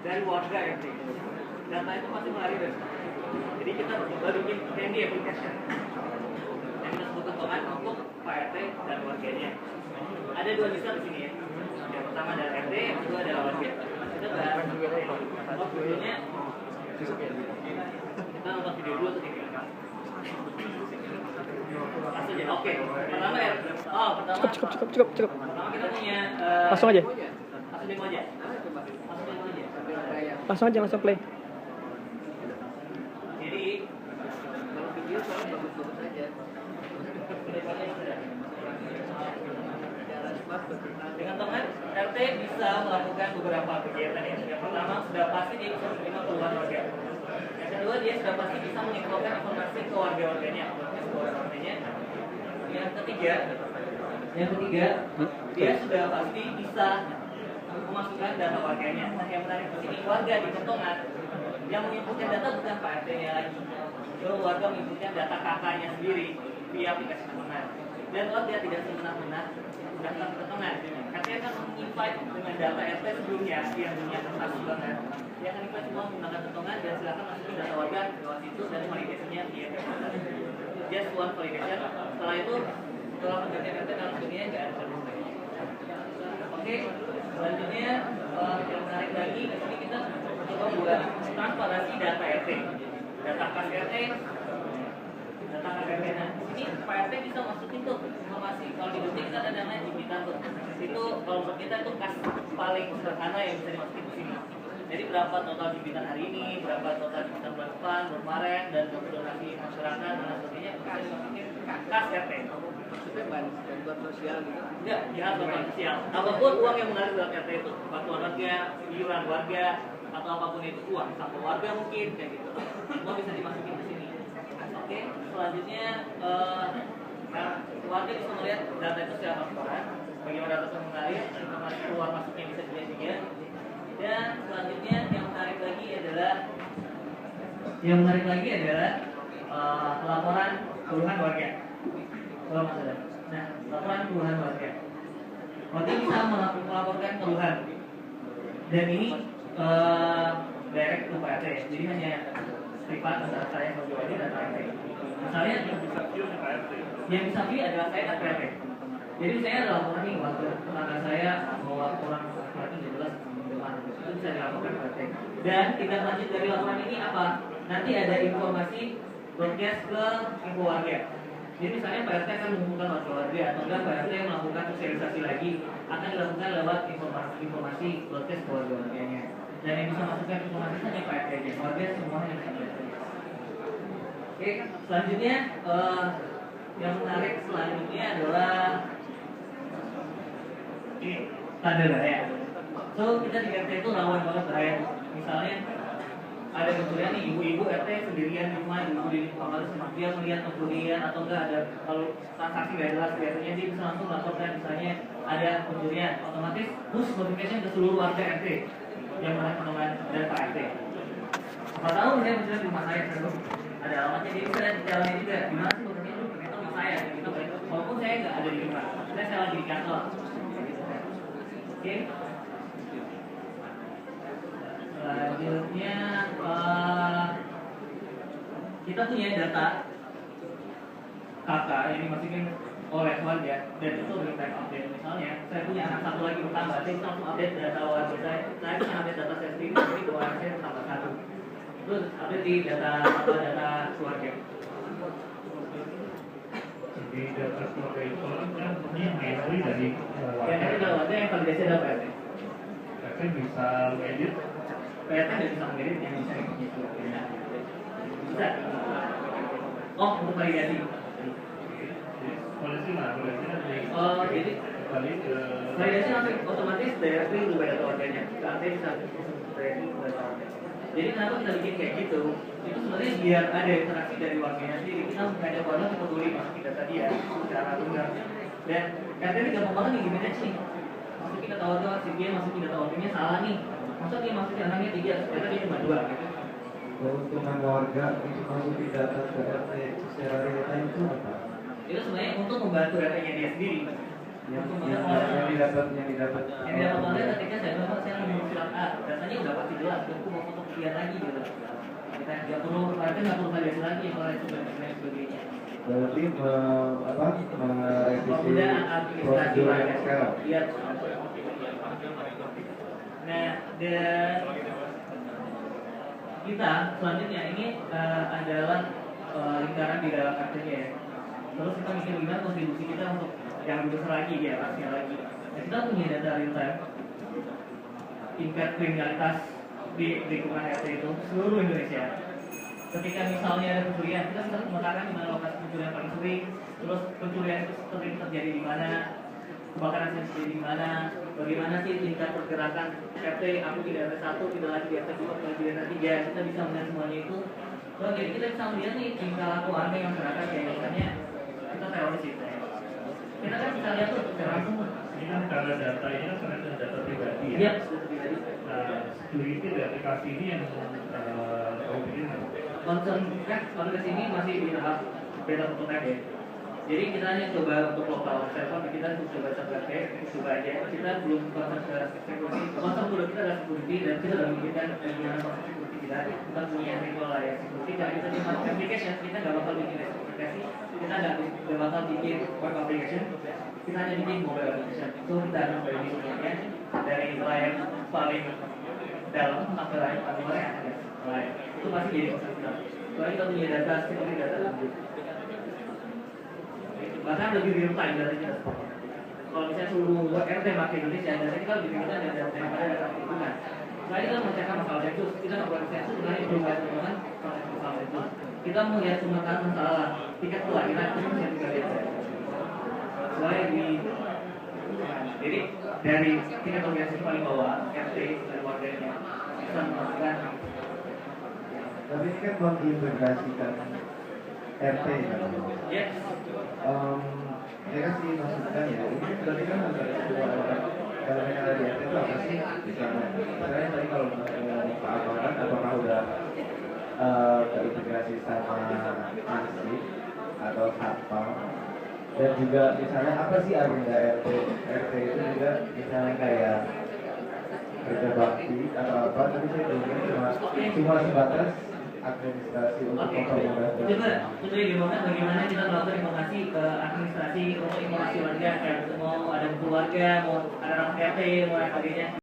dari warga RT. Data itu pasti mengalir dari sana. Jadi kita coba bikin handy application yang kita sebut kentongan untuk Pak RT dan warganya. Ada dua bisa di sini ya. Yang pertama adalah RT, yang kedua adalah warga. Kita bahas videonya. Kita nonton video dulu atau tiga. Langsung aja. Oke. Pertama ya. Cukup. Pertama kita punya. Langsung aja. Langsung demo aja. Langsung play. Jadi kalau video soalnya bagus-bagus aja. Dengan teman RT bisa melakukan beberapa kegiatan ya. Yang pertama sudah pasti dia bisa menerima keluhan warga. Yang kedua dia sudah pasti bisa menginfokan informasi ke warga-warganya. Yang ketiga dia sudah pasti bisa memasukkan data warganya. Nah yang menarik di sini warga di Kentongan yang menginputkan data bukan Pak RT-nya lagi. Warga menginputkan data kakaknya sendiri via aplikasi Kentongan. Dan warga tidak semena-mena daftar ke Kentongan. Katanya akan menginvite dengan data RT sebelumnya yang punya kertas banget. Dia akan invite semua menggunakan Kentongan dan silakan masukin data warga lewat situ dan validasinya via Kentongan. Just one validation. Setelah itu setelah pergantian RT dalam dunia nggak ada service. Oke, selanjutnya yang menarik lagi di sini kita coba buat transparansi data RT, data kas RT, data kas RT. Nah, di sini Pak RT bisa masukin tuh informasi. Kalau di Gojek kita ada namanya jimpitan tuh. Itu kalau menurut kita itu kas paling sederhana yang bisa dimasukin di sini. Jadi berapa total jimpitan hari ini, berapa total jimpitan bulan depan, kemarin, dan donasi masyarakat dan sebagainya bisa dimasukin kas RT. Maksudnya bantuan sosial gitu? Enggak, ya bantuan sosial. Apapun uang yang mengalir dalam RT itu, bantuan warga, iuran warga, atau apapun itu uang, sampah warga mungkin kayak gitu. Semua bisa dimasukin ke sini. Oke, selanjutnya warga bisa melihat data itu secara transparan. Bagaimana data itu mengalir, informasi keluar masuknya bisa dilihat juga. Dan selanjutnya yang menarik lagi adalah laporan keluhan warga. Nah, laporan keluhan warga. Warga bisa melaporkan keluhan. Dan ini direct ke Pak RT. Jadi hanya privat antara saya yang menjualnya dan Pak RT. Misalnya yang bisa view adalah saya dan Pak RT. Jadi saya ada laporan nih waktu tetangga saya bawa orang itu jelas itu bisa dilaporkan ke RT. Dan tindak lanjut dari laporan ini apa? Nanti ada informasi broadcast ke info warga. Jadi misalnya Pak RT akan mengumpulkan warga atau enggak Pak RT yang melakukan sosialisasi lagi akan dilakukan lewat informasi broadcast ke warga-warganya. Dan yang bisa masukkan informasi hanya Pak RT aja, warga semuanya bisa melihat. Oke, selanjutnya yang menarik selanjutnya adalah ini tanda bahaya. So kita di RT itu rawan banget bahaya. Misalnya ada pencurian nih, ibu-ibu RT sendirian di rumah, ibu di kamar dia melihat pencurian atau enggak ada kalau transaksi nggak jelas biasanya dia bisa langsung laporkan misalnya ada pencurian, otomatis push notification ke seluruh warga RT yang melakukan dan Pak RT. Kalau tahu saya mencurian di rumah saya, ada alamatnya dia bisa jalannya juga. Gimana sih pencurian itu berkaitan sama saya gitu. Walaupun saya nggak ada di rumah, saya lagi di kantor. Oke. Selanjutnya kita punya data kakak yang dimasukin oleh warga dan itu real time update. Misalnya saya punya anak satu lagi bertambah, saya bisa langsung update data warga saya bisa update data saya sendiri, jadi bahwa saya bertambah satu. Terus update di data keluarga. Jadi data keluarga itu kan mainly dari warga yang validasi adalah PRT. PRT bisa edit. PRT tidak bisa mengedit, yang bisa gitu. Bisa. Oh, untuk validasi. Validasi dari jadi validasi langsung otomatis directly ke data warganya. PRT bisa directly ke data warganya. Jadi kenapa kita bikin kayak gitu? Itu sebenarnya biar ada interaksi dari warganya sendiri. Kita mengajak warga untuk peduli masukin data dia secara tunggal. Dan PRT ini gampang banget nih gimana sih? Masukin data warga, si dia masukin data warganya salah nih. Masa dia masukin anaknya 3, ternyata dia cuma 2 gitu. Keuntungan warga untuk masukin data ke RT secara real time itu apa? Itu sebenarnya untuk membantu datanya dia sendiri. Yang didapat warga ketika saya bilang saya mau surat A, datanya udah pasti jelas. aku mau foto sekian lagi gitu. Kita nggak perlu, berarti nggak perlu validasi lagi kalau itu dan lain sebagainya. Berarti merevisi Kemudian administrasi prosedur yang warga. sekarang. Iya. Nah, dan kita selanjutnya ini adalah lingkaran di dalam kartunya ya. Terus kita mikir gimana kontribusi kita untuk yang lebih besar lagi ya, atasnya lagi. Nah, kita punya data real time tingkat kriminalitas di lingkungan RT itu seluruh Indonesia. Ketika misalnya ada pencurian, kita sering memetakan di mana lokasi pencurian paling sering, terus pencurian itu sering terjadi di mana, kebakaran sering terjadi di mana, bagaimana sih tingkat pergerakan RT, aku di RT 1, tidak lagi di RT 2, tidak lagi di RT 3, kita bisa melihat semuanya itu. So, jadi kita bisa melihat nih tingkah laku warga yang masyarakat kayak misalnya kita teroris gitu ya. Kita kan bisa lihat tuh secara langsung. Ini kan karena data ini kan sebenarnya data pribadi ya. Iya, sudah pribadi. Nah, security dari aplikasi ini yang kau bikin apa? Concern kan kalau ke sini masih di tahap beta prototype ya. Jadi kita hanya coba untuk lokal server, kita coba coba aja. Kita belum concern ke security. Concern dulu kita adalah security dan kita sudah memikirkan bagaimana proses security kita. Kita punya ritual layer security. Karena kita di application kita nggak bakal bikin aplikasi, kita nggak bakal bikin web application. Kita hanya bikin mobile application. Itu kita akan bagi semuanya dari layer paling dalam sampai layer paling luar yang ada. Itu pasti jadi concern kita. Soalnya kita punya data seperti data lanjut. Bahkan lebih real time datanya. Kalau misalnya seluruh RT pakai Indonesia, data kita lebih real time daripada data lingkungan. Selain kita memecahkan masalah sensus, kita nggak boleh sensus dengan perubahan lingkungan proses masalah sensus. Kita melihat pemetaan masalah tingkat kelahiran itu bisa juga lihat. Selain di jadi dari tingkat organisasi paling bawah RT dan warganya bisa melakukan. Tapi ini kan mengintegrasikan RT kan. Yes. Saya kasih masukan ya, ini berarti kan ada dua elemen yang ada di RT itu apa sih? Misalnya tadi kalau keamanan apakah udah terintegrasi sama ANSI atau satpam, dan juga misalnya apa sih agenda RT itu juga misalnya kayak kerja bakti atau apa, tapi saya dengar cuma sebatas administrasi untuk mempermudah. Coba gimana kita melakukan informasi ke administrasi untuk informasi warga kayak mau ada keluarga, mau ada orang RT, mau yang sebagainya.